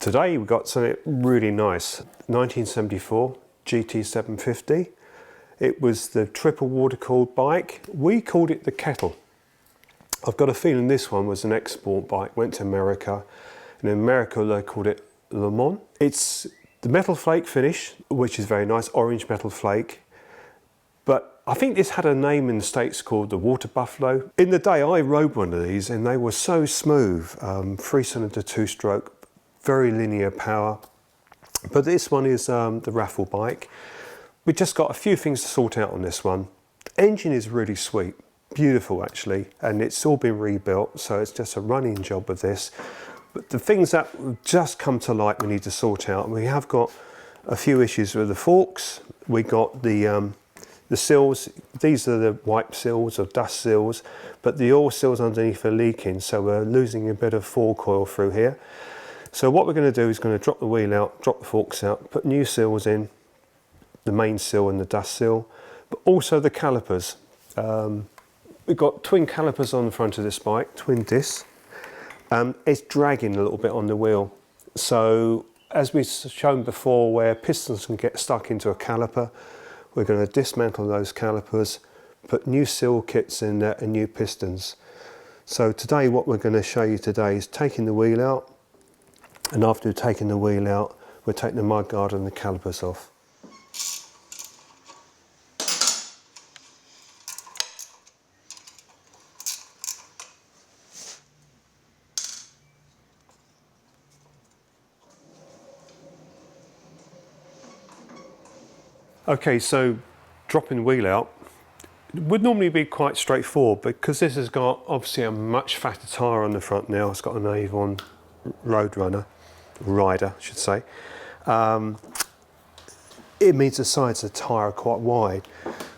Today we've got something really nice, 1974 GT750. It was the triple water-cooled bike. We called it the Kettle. I've got a feeling this one was an export bike, went to America, and in America they called it Le Mans. It's the metal flake finish, which is very nice, orange metal flake. But I think this had a name in the States called the Water Buffalo. In the day I rode one of these and they were so smooth, 3-cylinder 2-stroke, very linear power. But this one is the raffle bike. We've just got a few things to sort out on this one. The engine is really sweet, beautiful actually, and it's all been rebuilt, so it's just a running job with this. But the things that just come to light we need to sort out. We have got a few issues with the forks. We got the seals. These are the wipe seals or dust seals, but the oil seals underneath are leaking, so we're losing a bit of fork oil through here. So what we're going to do is going to drop the wheel out, drop the forks out, put new seals in, the main seal and the dust seal, but also the calipers. We've got twin calipers on the front of this bike, twin discs. It's dragging a little bit on the wheel. So as we've shown before, where pistons can get stuck into a caliper, we're going to dismantle those calipers, put new seal kits in there and new pistons. So today what we're going to show you today is taking the wheel out, and after we've taken the wheel out, we're taking the mudguard and the calipers off. Okay, so dropping the wheel out would normally be quite straightforward, because this has got obviously a much fatter tyre on the front now. It's got an Avon Roadrunner, rider I should say. It means the sides of the tyre are quite wide,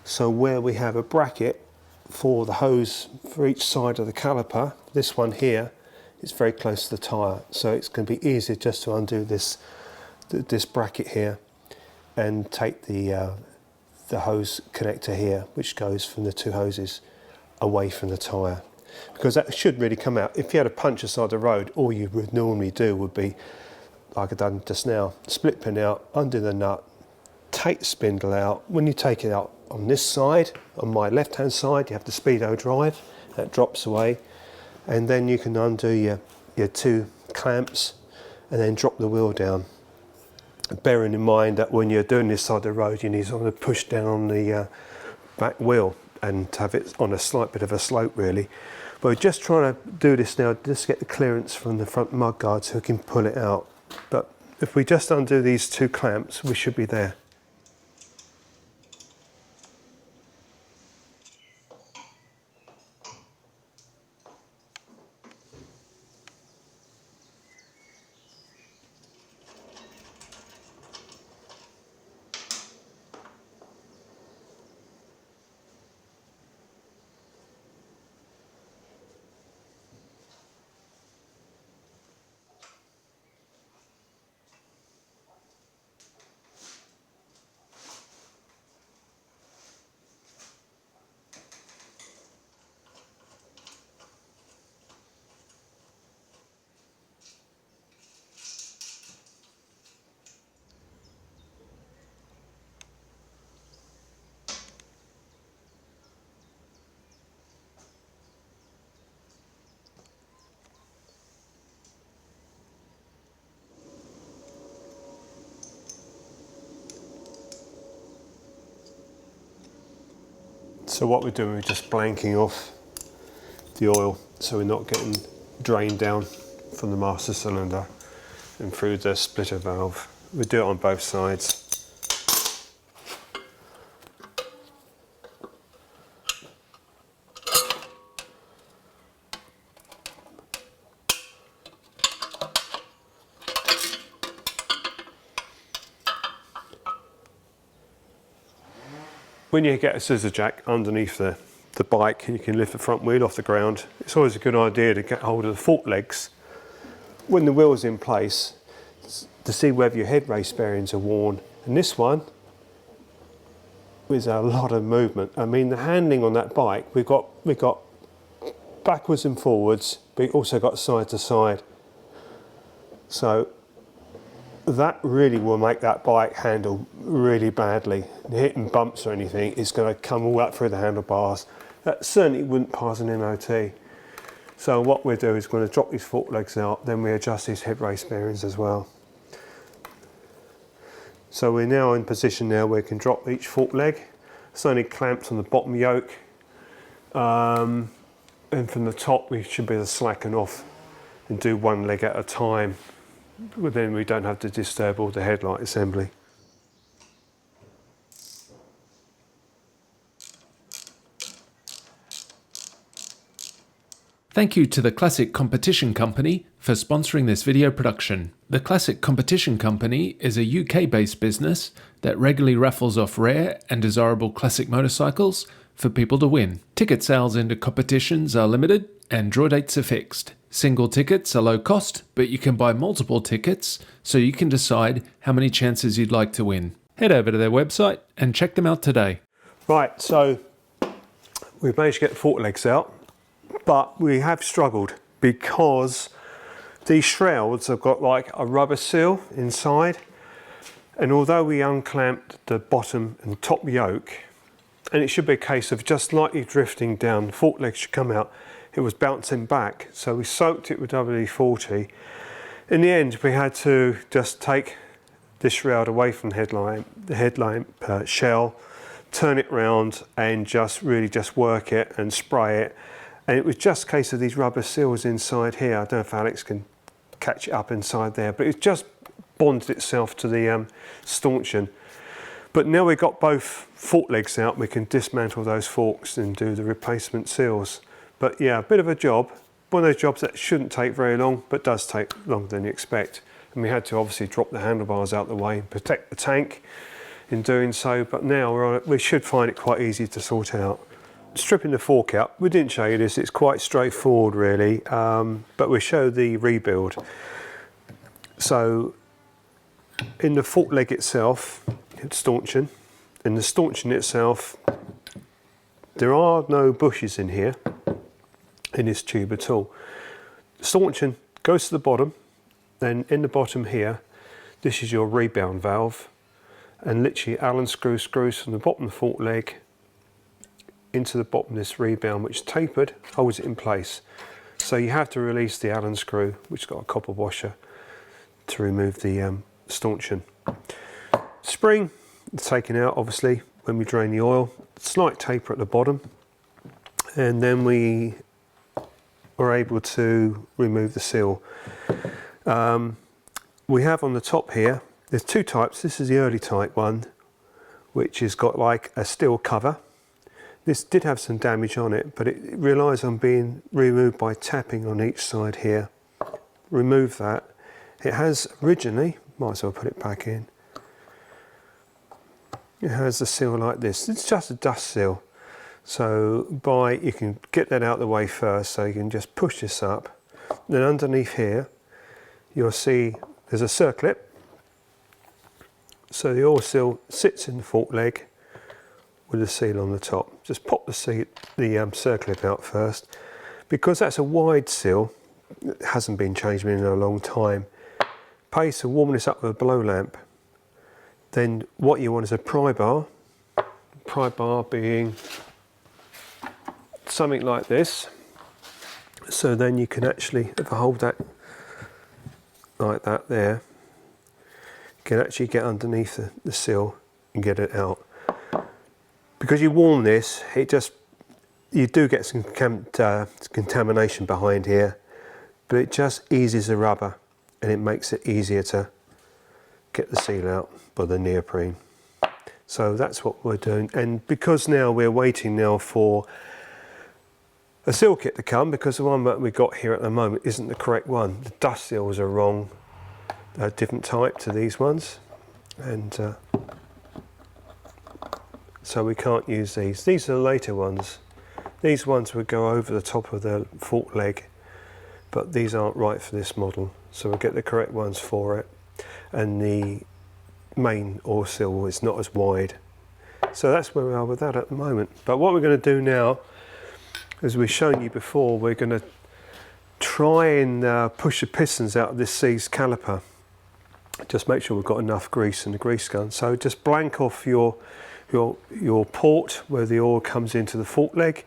so where we have a bracket for the hose for each side of the caliper, this one here is very close to the tyre, so it's going to be easier just to undo this bracket here and take the hose connector here, which goes from the two hoses away from the tyre, because that should really come out. If you had a puncture side the road, all you would normally do would be, like I've done just now, split pin out, undo the nut, take the spindle out. When you take it out on this side, on my left hand side, you have the speedo drive, that drops away, and then you can undo your two clamps and then drop the wheel down. Bearing in mind that when you're doing this side of the road, you need to push down on the back wheel and have it on a slight bit of a slope really. But we're just trying to do this now, just get the clearance from the front mudguard so we can pull it out. But if we just undo these two clamps, we should be there. So what we're doing, we're just blanking off the oil so we're not getting drained down from the master cylinder and through the splitter valve. We do it on both sides. When you get a scissor jack underneath the bike and you can lift the front wheel off the ground, it's always a good idea to get hold of the fork legs when the wheel's in place to see whether your head race bearings are worn. And this one with a lot of movement. I mean, the handling on that bike, we've got backwards and forwards, but we also got side to side. So that really will make that bike handle really badly. Hitting bumps or anything, it's going to come all up through the handlebars. That certainly wouldn't pass an MOT. So what we'll do is we're going to drop these fork legs out, then we adjust these head race bearings as well. So we're now in position now where we can drop each fork leg. It's only clamped on the bottom yoke. And from the top we should be able to slacken off and do one leg at a time. But then we don't have to disturb all the headlight assembly. Thank you to the Classic Competition Company for sponsoring this video production. The Classic Competition Company is a UK-based business that regularly raffles off rare and desirable classic motorcycles for people to win. Ticket sales into competitions are limited and draw dates are fixed. Single tickets are low cost, but you can buy multiple tickets so you can decide how many chances you'd like to win. Head over to their website and check them out today. Right, so we've managed to get the fork legs out. But we have struggled because these shrouds have got like a rubber seal inside, and although we unclamped the bottom and top yoke, and it should be a case of just lightly drifting down, the fork legs should come out, it was bouncing back, so we soaked it with WD-40. In the end we had to just take this shroud away from the headlamp shell, turn it round and just work it and spray it. And it was just a case of these rubber seals inside here. I don't know if Alex can catch it up inside there, but it just bonded itself to the stanchion. But now we've got both fork legs out, we can dismantle those forks and do the replacement seals. But yeah, a bit of a job. One of those jobs that shouldn't take very long, but does take longer than you expect. And we had to obviously drop the handlebars out the way and protect the tank in doing so. But now we should find it quite easy to sort out. Stripping the fork out, we didn't show you this, it's quite straightforward really, but we show the rebuild. So in the fork leg itself, stanchion, in the stanchion itself, there are no bushes in here, in this tube at all. The stanchion goes to the bottom, then in the bottom here, this is your rebound valve, and literally Allen screws from the bottom of the fork leg into the bottom of this rebound, which tapered holds it in place. So you have to release the Allen screw, which has got a copper washer, to remove the stanchion. Spring taken out obviously when we drain the oil, slight taper at the bottom, and then we were able to remove the seal. We have on the top here, there's two types. This is the early type one, which has got like a steel cover. This did have some damage on it, but it relies on being removed by tapping on each side here. Remove that. It has originally, might as well put it back in, it has a seal like this. It's just a dust seal. So you can get that out of the way first, so you can just push this up. Then underneath here, you'll see there's a circlip. So the oil seal sits in the fork leg with the seal on the top. Just pop the circlip out first. Because that's a wide seal, it hasn't been changed in a long time, pays to warm this up with a blow lamp. Then what you want is a pry bar being something like this. So then you can actually, if I hold that like that there, you can actually get underneath the seal and get it out. Because you warm this, you do get some contamination behind here, but it just eases the rubber and it makes it easier to get the seal out by the neoprene. So that's what we're doing. And because now we're waiting now for a seal kit to come, because the one that we got here at the moment isn't the correct one. The dust seals are wrong, a different type to these ones, and so we can't use these. These are the later ones. These ones would go over the top of the fork leg, but these aren't right for this model, so we'll get the correct ones for it. And the main oil seal is not as wide. So that's where we are with that at the moment. But what we're going to do now, as we've shown you before, we're going to try and push the pistons out of this seized caliper. Just make sure we've got enough grease in the grease gun. So just blank off your port where the oil comes into the fork leg,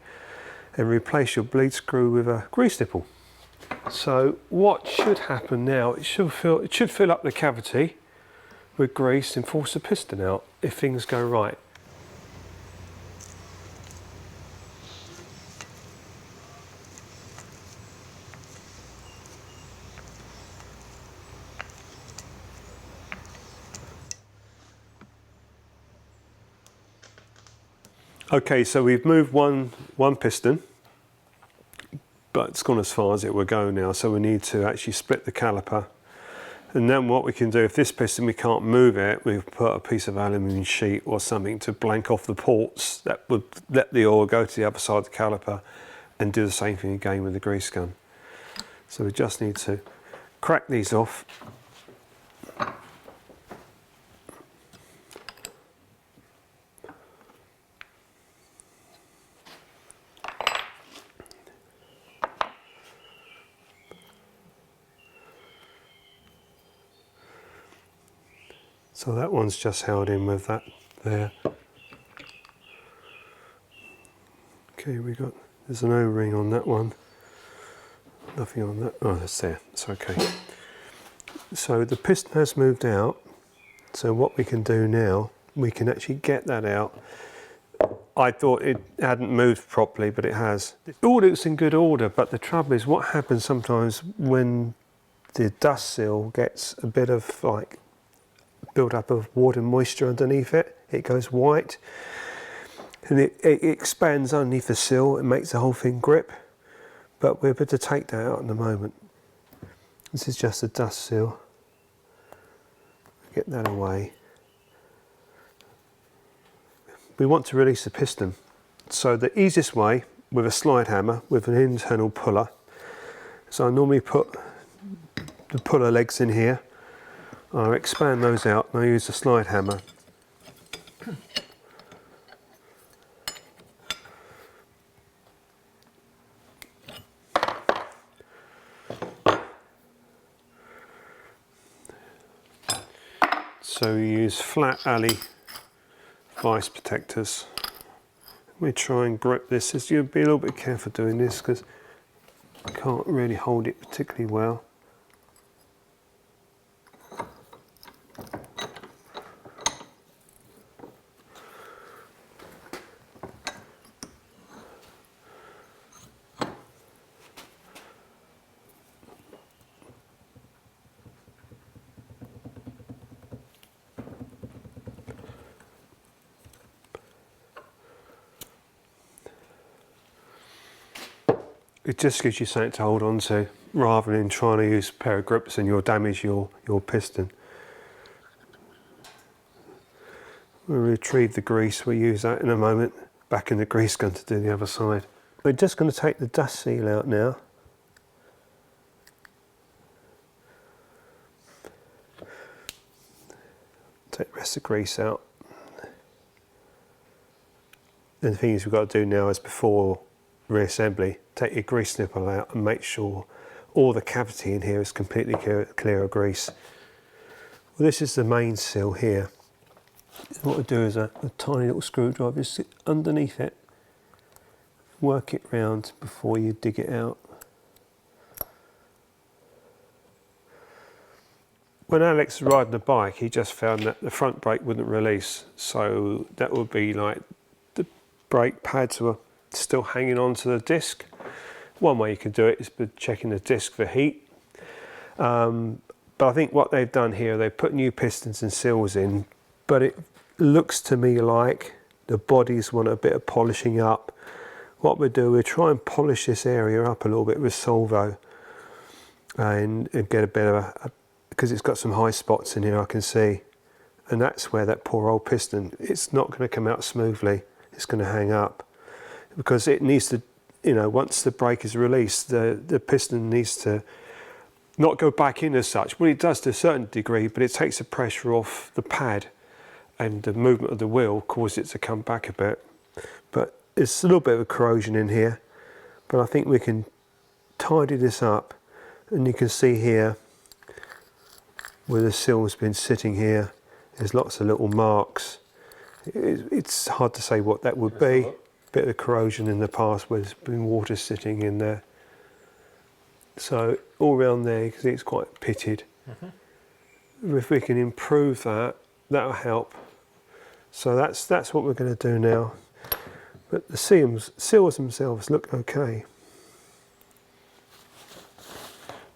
and replace your bleed screw with a grease nipple. So what should happen now, it should fill up the cavity with grease and force the piston out if things go right. Okay, so we've moved one piston, but it's gone as far as it will go now, so we need to actually split the caliper. And then what we can do, if this piston we can't move it, we put a piece of aluminium sheet or something to blank off the ports that would let the oil go to the other side of the caliper, and do the same thing again with the grease gun. So we just need to crack these off. So that one's just held in with that there. Okay, there's an O-ring on that one. Nothing on that. Oh, that's there. It's okay. So the piston has moved out. So what we can do now, we can actually get that out. I thought it hadn't moved properly, but it has. All looks in good order, but the trouble is what happens sometimes when the dust seal gets a bit of like build up of water and moisture underneath it, it goes white, and it expands underneath the seal and makes the whole thing grip, but we're able to take that out in a moment. This is just a dust seal. Get that away. We want to release the piston, so the easiest way with a slide hammer with an internal puller, so I normally put the puller legs in here. I'll expand those out and I use the slide hammer. So we use flat alley vice protectors. We try and grip this. You'll be a little bit careful doing this because I can't really hold it particularly well. It just gives you something to hold on to, rather than trying to use a pair of grips and you'll damage your piston. We'll retrieve the grease, we'll use that in a moment, back in the grease gun to do the other side. We're just going to take the dust seal out now. Take the rest of the grease out. And the thing is we've got to do now is before reassembly, take your grease nipple out and make sure all the cavity in here is completely clear of grease. Well, this is the main seal here. What we do is a tiny little screwdriver, just sit underneath it, work it round before you dig it out. When Alex was riding the bike, he just found that the front brake wouldn't release, so that would be like the brake pads were still hanging onto the disc. One way you can do it is by checking the disc for heat, but I think what they've done here, they've put new pistons and seals in, but it looks to me like the bodies want a bit of polishing up. What we do, we try and polish this area up a little bit with Solvo and get a bit of because it's got some high spots in here I can see, and that's where that poor old piston, it's not going to come out smoothly, it's going to hang up. Because it needs to, you know, once the brake is released, the piston needs to not go back in as such. Well, it does to a certain degree, but it takes the pressure off the pad, and the movement of the wheel causes it to come back a bit. But it's a little bit of corrosion in here, but I think we can tidy this up, and you can see here where the sill's been sitting here. There's lots of little marks. It's hard to say what that would be. Bit of corrosion in the past where there's been water sitting in there. So all around there, because it's quite pitted. If we can improve that, that'll help. So that's what we're going to do now. But the seals themselves look okay.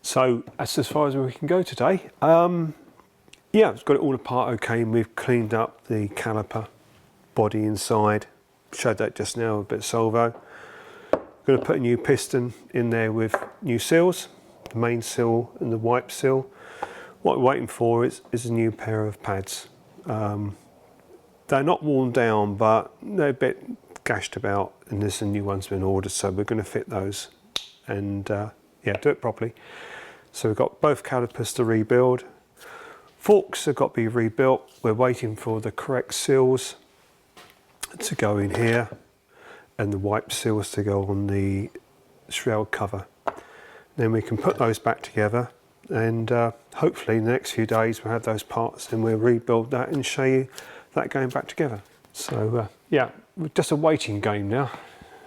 So that's as far as we can go today. Yeah, it's got it all apart okay, and we've cleaned up the caliper body inside. Showed that just now, a bit of salvo. Going to put a new piston in there with new seals, the main seal and the wipe seal. What we're waiting for is a new pair of pads. They're not worn down, but they're a bit gashed about, and there's some new ones been ordered, so we're going to fit those and yeah, do it properly. So we've got both calipers to rebuild. Forks have got to be rebuilt. We're waiting for the correct seals to go in here and the wipe seals to go on the shroud cover. Then we can put those back together, and hopefully in the next few days we'll have those parts and we'll rebuild that and show you that going back together. So yeah, just a waiting game now.